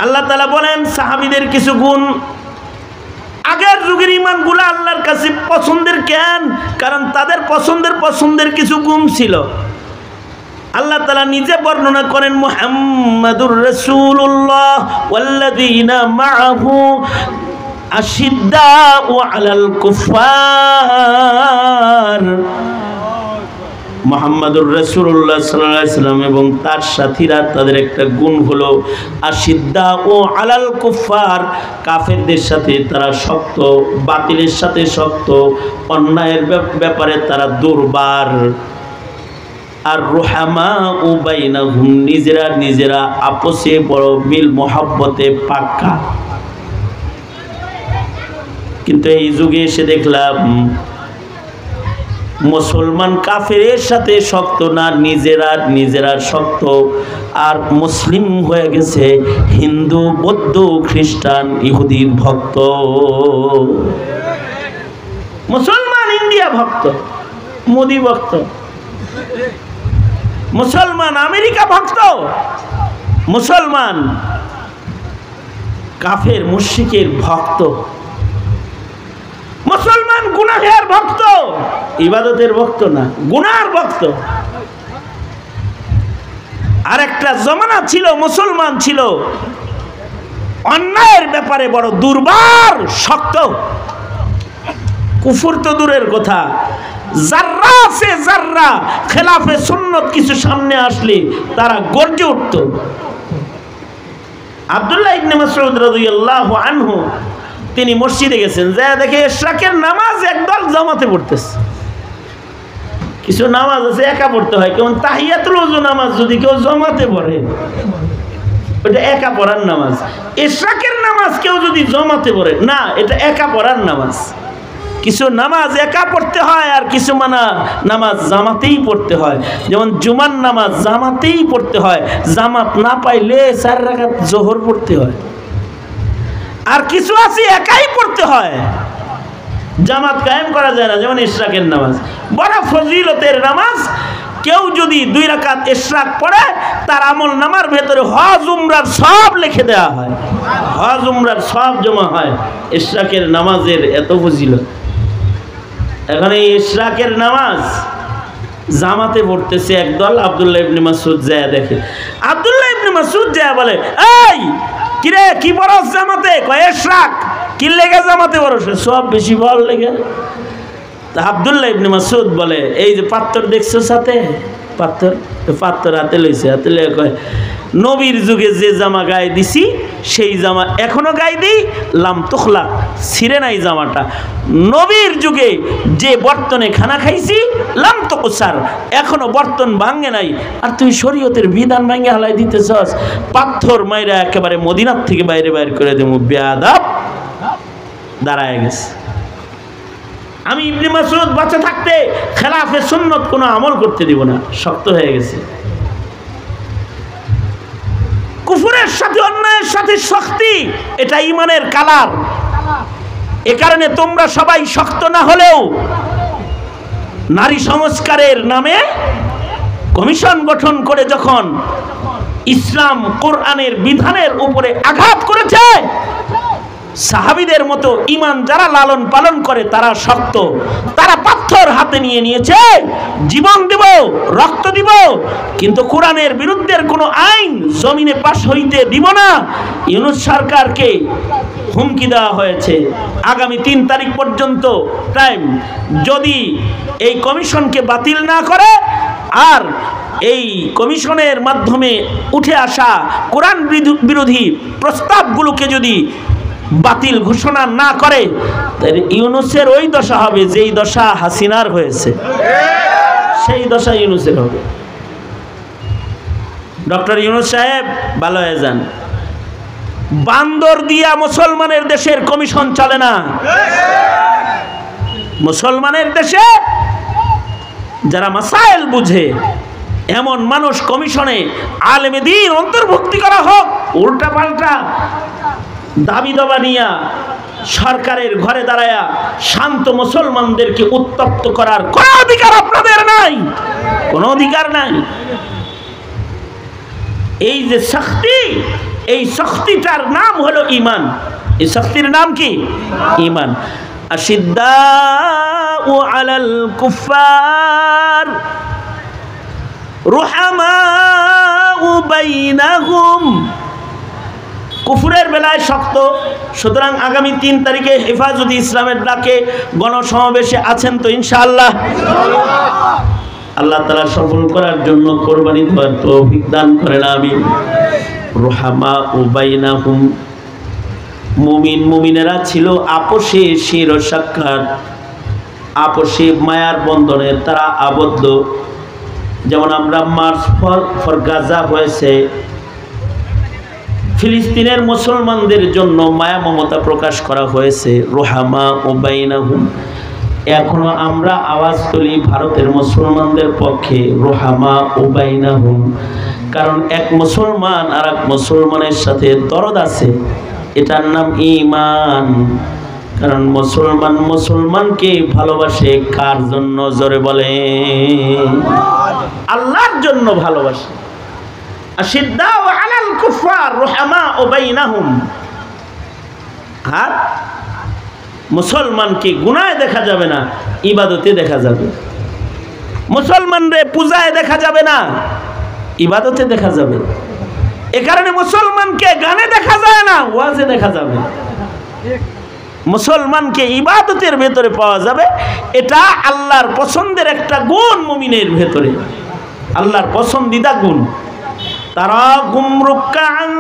আল্লাহ তাআলা বলেন সাহাবীদের কিছু গুণ, আগের যুগের ঈমানগুলা আল্লাহর কাছে পছন্দের কেন? কারণ তাদের পছন্দের কিছু গুণ ছিল। আল্লাহ তাআলা নিজে বর্ণনা করেন মুহাম্মাদুর রাসূলুল্লাহ ওয়াল্লাযীনা মাআহু আশিদ্দাউ আলাল কুফার। মুহাম্মাদুর রাসূলুল্লাহ সাল্লাল্লাহু আলাইহি সাল্লাম এবং তার সাথীরা তাদের একটা গুণ হলো আশিদ্দাউ আলাল কুফার, কাফেরদের সাথে তারা শক্ত, বাতিলের সাথে শক্ত, অন্যায়ের ব্যাপারে তারা দুর্বার। আর রুহামাউ বাইনাহুম, নিজেরা নিজেরা আপসে বড় মিল মোহাব্বতে পাক্কা। কিন্তু এই যুগে এসে দেখলাম মুসলমান কাফেরের সাথে শক্ত না, নিজেরা নিজেরা শক্ত, আর মুসলিম হয়ে গেছে হিন্দু, বৌদ্ধ, খ্রিস্টান, ইহুদির ভক্ত। মুসলমান ইন্ডিয়া ভক্ত, মোদি ভক্ত, মুসলমান আমেরিকা ভক্ত, মুসলমান কাফের মুশরিকের ভক্ত, মুসলমান গুনাহের ভক্ত, ইবাদতের ভক্ত না, গুনার ভক্ত। আর একটা জমানা ছিল, মুসলমান ছিল অন্যায়ের ব্যাপারে বড় দুর্বার, শক্ত। কুফর তো দূরের কথা, জাররা সে জাররা খেলাফে সুন্নত কিছু সামনে আসলে তারা গর্জে উঠত। আব্দুল্লাহ ইবনে মাসউদ রাদিয়াল্লাহু আনহু তিনি মসজিদে গেছেন, যা দেখে ইশরাকের নামাজ একদল জামাতে পড়তেছে। কিছু নামাজ আছে একা পড়তে হয়, কেমন তাহিয়াতুল ওযু নামাজ যদি কেউ জামাতে পড়ে ওটা একা পড়ার নামাজ। ইশরাকের নামাজ কেউ যদি জামাতে পড়ে না, এটা একা পড়ার নামাজ। কিছু নামাজ একা পড়তে হয় আর কিছু নামাজ জামাতেই পড়তে হয়। যেমন জুমার নামাজ জামাতেই পড়তে হয়, জামাত না পাইলে 4 রাকাত জোহর পড়তে হয়। আর কিছু আছে একাই পড়তে হয়, জামাত কায়েম করা যায় না। যেমন ইশরাকের নামাজ বড় ফজিলতের নামাজ, কেউ যদি 2 রাকাত ইশরাক পড়ে তার আমল নামার ভেতরে হজ উমরার সব লিখে দেওয়া হয়, হজ উমরার সব জমা হয়। ইশরাকের নামাজের এত ফজিলত। এখন এই ইশরাকের নামাজ জামাতে পড়তেছে একদল। আব্দুল্লাহ ইবনে মাসউদ যায় দেখে, আব্দুল্লাহ ইবনে মাসউদ যায় বলে, এই কিরে কি পড়স জামাতে? কয় ইশরাক। কি লেগে জামাতে পড়স? সব বেশি বল লেগে। তা আব্দুল্লাহ ইবনে মাসউদ বলে, এই যে পাত্তর দেখছো সাথে, পাত্তর হাতে লইছে, হাতে লেগে কয়, নবীর যুগে যে জামা গায়ে দিছি সেই জামা এখনো গায়ে দিই, লাম তুখলাক, ছিঁড়ে নাই জামাটা। নবীর যুগে যে বর্তনে খানা খাইছি, লাম তুকসার, এখনো বর্তন ভাঙে নাই, আর তুই শরীয়তের বিধান ভাঙে হালাই দিতেছস। পাথর মাইরা একেবারে মদিনার থেকে বাইরে করে দেবো। বেয়াদব দাঁড়ায় গেছে। আমি ইবনে মাসউদ বাঁচা থাকতে খেলাফে সুন্নত কোনো আমল করতে দিব না, শক্ত হয়ে গেছে। কুফরের সাথে অন্যায়ের সাথে শক্তি, এটা ঈমানের কালার। এ কারণে তোমরা সবাই শক্ত না হলেও নারী সংস্কারের নামে কমিশন গঠন করে যখন ইসলাম কোরআনের বিধানের উপরে আঘাত করেছে, সাহাবীদের মতো ঈমান যারা লালন পালন করে তারা শক্ত, তারা পাথর হাতে নিয়েছে, জীবন দিব, রক্ত দিব, কিন্তু কোরআনের বিরুদ্ধের কোনো আইন জমিনে পাশ হইতে দিব না। ইউনূস সরকারকে হুমকি দেওয়া হয়েছে আগামী 3 তারিখ পর্যন্ত টাইম, যদি এই কমিশনকে বাতিল না করে আর এই কমিশনের মাধ্যমে উঠে আসা কোরআন বিরোধী প্রস্তাবগুলোকে যদি বাতিল ঘোষণা না করে, তাহলে ইউনূসের ওই দশা হবে যেই দশা হাসিনার হয়েছে, সেই দশা ইউনূসের হবে। ডক্টর ইউনূস সাহেব ভালো হয়ে যান। বান্দর দিয়া মুসলমানের দেশের কমিশন চলে না। মুসলমানের দেশে যারা মাসাইল বুঝে এমন মানুষ কমিশনে আলেমে দ্বীন অন্তর্ভুক্তি করা হোক, উল্টা পাল্টা দাবি দাবা নিয়া সরকারের ঘরে দাঁড়ায়া শান্ত মুসলমানদেরকে উত্তপ্ত করার কোনো অধিকার আপনাদের নাই, কোনো অধিকার নাই। এই যে শক্তি, এই শক্তিটার নাম হলো ঈমান। এই শক্তির নাম কি? ঈমান। আশিদ্দাউ আলাল কুফার রুহামাউ বাইনাহুম। কুফরের বেলায় শক্ত, সুতরাং আগামী 3 তারিখে হেফাজতে ইসলামের ডাকে গণসমাবেশে আছেন তো ইনশাআল্লাহ? আল্লাহ তাআলা সফল করার জন্য কোরবানি দেওয়ার তৌফিক দান করেন, আমিন। রুহামাউ বাইনাহুম, মুমিন মুমিনেরা ছিল আপোষে শির সাক্ষাৎ, আপোষে মায়ার বন্ধনে তারা আবদ্ধ। যেমন আমরা মার্চ ফর গাজা হয়েছে, ফিলিস্তিনের মুসলমানদের জন্য মায়া মমতা প্রকাশ করা হয়েছে, রুহামা ও বাইনাহুম। এখনো আমরা আওয়াজ তুলি ভারতের মুসলমানদের পক্ষে, রুহামা ও বাইনাহুম। কারণ এক মুসলমান আর এক মুসলমানের সাথে দরদ আছে, এটার নাম ঈমান। কারণ মুসলমান মুসলমানকে ভালোবাসে কার জন্য? জোরে বলে, আল্লাহর জন্য ভালোবাসে। আশিদ্দাউ আলাল কুফার রুহামাউ বাইনাহুম। আর মুসলমানকে গুনাহে দেখা যাবে না, ইবাদতে দেখা যাবে। মুসলমানরে পূজায় দেখা যাবে না, ইবাদতে দেখা যাবে। এ কারণে মুসলমানকে গানে দেখা যায় না, ওয়াজে দেখা যাবে। মুসলমানকে ইবাদতের ভেতরে পাওয়া যাবে। এটা আল্লাহর পছন্দের একটা গুণ মুমিনের ভেতরে, আল্লাহর পছন্দিদা গুণ। তারাকুম রুকআন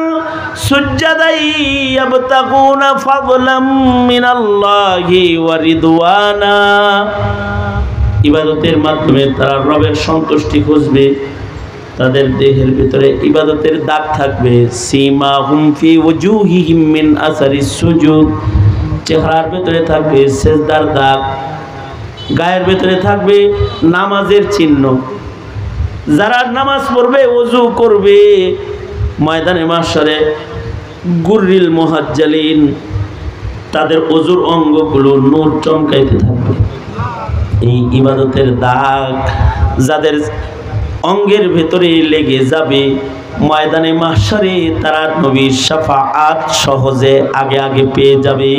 সুজদাই ইয়াবতাগুনা ফাদলাম মিনাল্লাহি ওয়া রিদওয়ানা। ইবাদতের মাধ্যমে তারা রবের সন্তুষ্টি খুঁজবে। তাদের দেহের ভিতরে ইবাদতের দাগ থাকবে। সীমাহুম ফি ওয়ুজুহিহিম মিন আসারিস সুজুদ, চেহারার ভিতরে থাকবে সেজদার দাগ, গায়ের ভিতরে থাকবে নামাজের চিহ্ন। যারা নামাজ পড়বে, ওযু করবে, ময়দানে মাহশরে গুররিল মুহাজ্জালিন, তাদের ওযুর অঙ্গগুলো নূর চমকাইতে থাকবে। এই ইবাদতের দাগ যাদের অঙ্গের ভেতরে লেগে যাবে, ময়দানে মাহশরে তারা নবীর শাফাআত সহজে আগে আগে পেয়ে যাবে।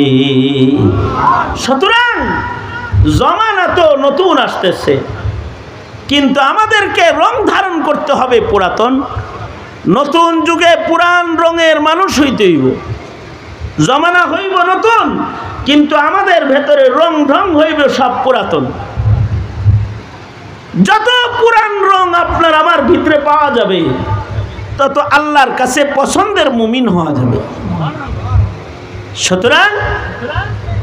সুতরাং জামানা তো নতুন আসতেছে, কিন্তু আমাদেরকে রং ধারণ করতে হবে পুরাতন। নতুন যুগে পুরান রঙের মানুষ হইতে হইব। জামানা হইব নতুন, কিন্তু আমাদের ভেতরে রং ঢং হইবে সব পুরাতন। যত পুরান রং আপনার আমার ভিতরে পাওয়া যাবে, তত আল্লাহর কাছে পছন্দের মুমিন হওয়া যাবে। সুতরাং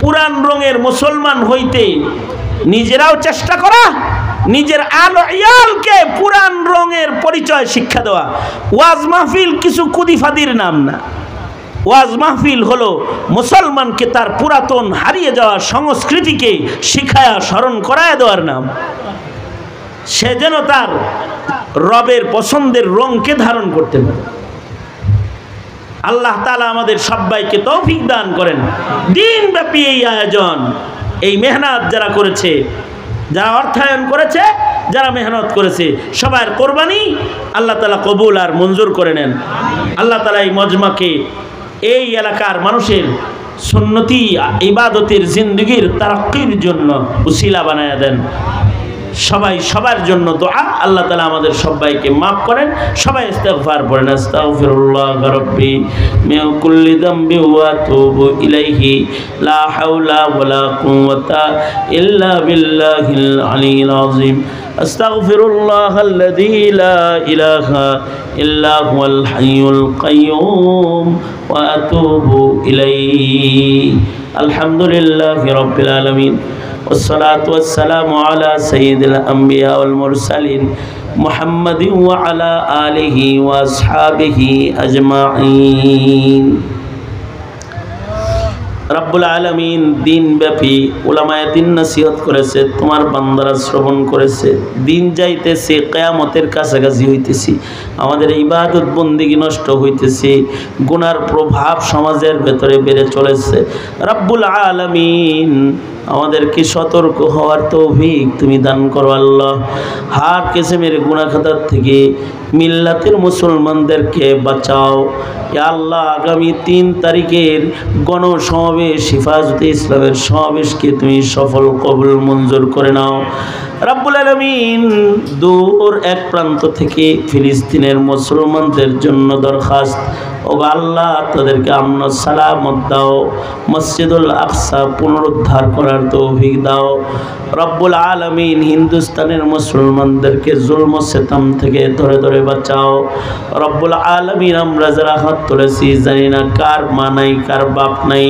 পুরান রঙের মুসলমান হইতে নিজেরাও চেষ্টা করা, নিজের আলো ইয়ালকে পুরান রঙের পরিচয় শিক্ষা দেওয়া। ওয়াজ মাহফিল কিছু কুদিফাদির নাম না। ওয়াজ মাহফিল হলো মুসলমানকে তার পুরাতন হারিয়ে যাওয়া সংস্কৃতিকে শিখায়া স্মরণ করায় দেওয়ার নাম। সে যেন তার রবের পছন্দের রঙকে ধারণ করতে পারে। আল্লাহ তাআলা আমাদের সবাইকে তৌফিক দান করেন। দিনব্যাপী এই আয়োজন, এই মেহনত যারা করেছে, যারা অর্থায়ন করেছে, যারা মেহনত করেছে, সবার কোরবানি আল্লাহ তাআলা কবুল আর মঞ্জুর করে নেন। আল্লাহ তাআলা এই মজমাকে, এই এলাকার মানুষের সুন্নতি ইবাদতের জিন্দগির তারাক্কির জন্য উসিলা বানায়া দেন। সবাই সবার জন্য দোয়া। আল্লাহ তাআলা আমাদের সবাইকে মাফ করেন। সবাই ইস্তিগফার পড়েন। আস্তাগফিরুল্লাহ রাব্বি মিন কুল্লি যামবি ওয়া আতুবু ইলাইহি লা হাওলা ওয়ালা কুওয়াতা ইল্লা বিল্লাহিল আলিয়্যিল আযীম। আস্তাগফিরুল্লাহাল্লাযী লা ইলাহা ইল্লা হুয়াল হাইয়ুল কাইয়্যুম ওয়া আতুবু ইলাইহি। আলহামদুলিল্লাহি রাব্বিল আলামিন। والصلاة والسلام على سيد الأنبياء والمرسلين محمد وعلى آله وأصحابه أجمعين। রব্বুল আলামিন দিন ব্যাপী উলামায়ে দিন নসিহত করেছে, তোমার বান্দারা শ্রবণ করেছে। দিন যাইতেছে, কিয়ামতের কাছাকাছি হইতেছি, আমাদের ইবাদত বন্দেগী নষ্ট হইতেছে, গুনার প্রভাব সমাজের ভেতরে বেড়ে চলেছে। রব্বুল আলামিন আমাদেরকে সতর্ক হওয়ার তৌফিক তুমি দান করো আল্লাহ। হার কিসমের গুনাহ খাতার থেকে মিল্লাতের মুসলমানদেরকে বাঁচাও ইয়া আল্লাহ। আগামী 3 তারিখের গণসমাবেশ পরিবেশ হিফাজতে ইসলামের সমাবেশকে তুমি সফল কবুল মঞ্জুর করে নাও রব্বুল আলামিন। দূর এক প্রান্ত থেকে ফিলিস্তিনের মুসলমানদের জন্য দরখাস্ত, ও আল্লাহ তাদেরকে আমন সালামত দাও, মসজিদুল আকসা পুনরুদ্ধার করার তৌফিক দাও রব্বুল আলামিন। হিন্দুস্তানের মুসলমানদেরকে জুলম ও সিতম থেকে ধরে ধরে বাঁচাও রব্বুল আলামিন। আমরা যারা হাত তুলেছি জানি না কার মা নাই কার বাপ নাই,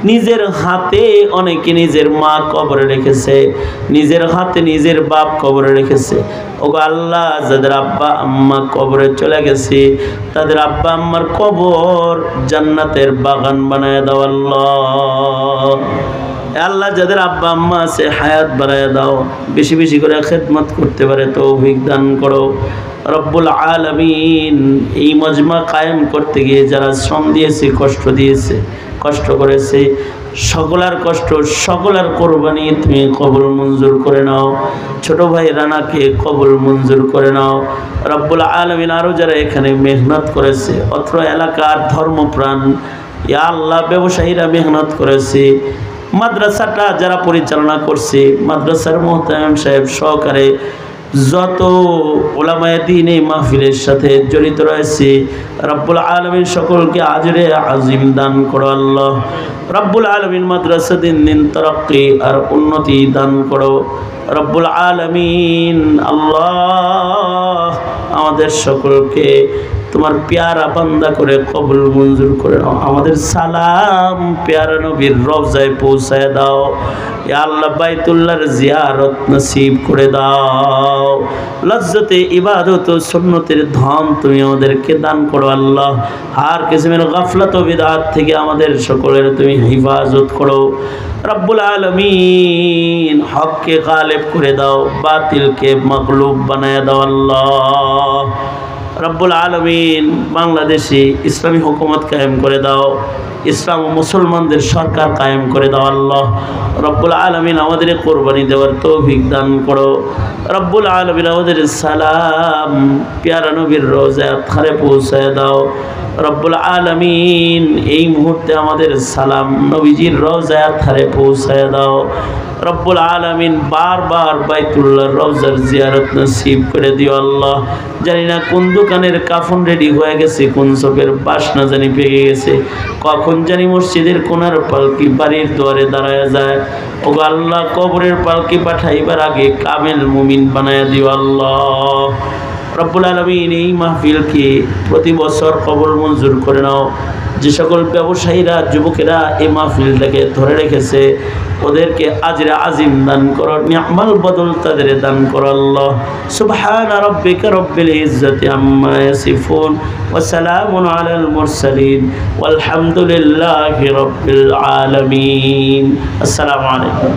নিজের হাতে অনেকে নিজের মা কবরে রেখেছে, নিজের হাতে নিজের বাপ কবরে রেখেছে। ও আল্লাহ যাদের আব্বা আম্মা কবরে চলে গেছে তাদের আব্বা আম্মার কবর জান্নাতের বাগান বানায় দাও আল্লাহ। আল্লাহ যাদের আব্বা আম্মা আছে হায়াত বাড়ায় দাও, বেশি বেশি করে খেদমত করতে পারে তৌফিক দান করো রব্বুল আলামিন। এই মজমা কায়েম করতে গিয়ে যারা শ্রম দিয়েছে, কষ্ট দিয়েছে, কষ্ট করেছে, সকলের কষ্ট সকলের কোরবানি তুমি কবুল মঞ্জুর করে নাও। ছোট ভাই রানাকে কবুল মঞ্জুর করে নাও রব্বুল আলামিন। আরও যারা এখানে মেহনত করেছে, অত্র এলাকার ধর্মপ্রাণ ইয়া আল্লাহ ব্যবসায়ীরা মেহনত করেছে, মাদ্রাসাটা যারা পরিচালনা করছে, মাদ্রাসার মোহতামিম সাহেব সহকারে যত উলামায়ে দ্বীন এই মাহফিলের সাথে জড়িত রয়েছে রব্বুল আলামিন সকলকে আজরে আজিম দান করো আল্লাহ রব্বুল আলামিন। মাদ্রাসা দিন দিন তরক্কি আর উন্নতি দান করো রব্বুল আলামিন। আল্লাহ আমাদের সকলকে তোমার প্যারা বান্দা করে কবুল মঞ্জুর করে নাও। আমাদের সালাম প্যারা নবীর রওজায় পৌঁছায় দাও ইয়া আল্লাহ। বাইতুল্লাহর জিয়ারত নসিব করে দাও। লজ্জতে ইবাদত ও সুন্নতের ধন তুমি আমাদেরকে দান করো আল্লাহ। আর কিসমের গাফলাত ও বিদআত থেকে আমাদের সকলের তুমি হিফাজত করো রব্বুল আলামিন। হককে গালেব করে দাও, বাতিলকে মাগলুব বানায় দাও আল্লাহ রব্বুল আলামিন। বাংলাদেশে ইসলামী হুকুমত কায়েম করে দাও, ইসলাম ও মুসলমানদের সরকার কায়েম করে দাও আল্লাহ রব্বুল আলামিন। আমাদের কোরবানি দেওয়ার তৌফিক দান করো রব্বুল আলামিন। আমাদের সালাম প্যারা নবীর রওজায় আতহারে পৌঁছায় দাও রব্বুল আলামিন। এই মুহূর্তে আমাদের সালাম নবীজির রওজায় আতহারে পৌঁছায় দাও রব্বুল আলামিন। বারবার বাইতুল্লাহর রওজার জিয়ারত নসিব করে দিও আল্লাহ। জানি না কোন দোকানের কাফন রেডি হয়ে গেছে, কোন চোখের বাসনা জানি পেয়ে গেছে, কখন জানি মসজিদের কোনার পালকি বাড়ির দুয়ারে দাঁড়ায় যায়। ও আল্লাহ কবরের পালকি পাঠাইবার আগে কামেল মুমিন বানায় দিও আল্লাহ রব্বুল আলামিন। এই মাহফিলকে প্রতি বছর কবর মঞ্জুর করে নাও। যে সকল ব্যবসায়ীরা যুবকেরা এই মাহফিলটাকে ধরে রেখেছে ওদেরকে আজরে আজিম দান করো, নি'মাল বদল তাদের দান করো আল্লাহ। সুবহান রাব্বিকা রব্বিল ইজ্জাতি আম্মা ইয়াসিফুন ওয়া সালামুন আলাল মুরসালিন ওয়ালহামদুলিল্লাহি রাব্বিল আলামিন। আসসালামু আলাইকুম।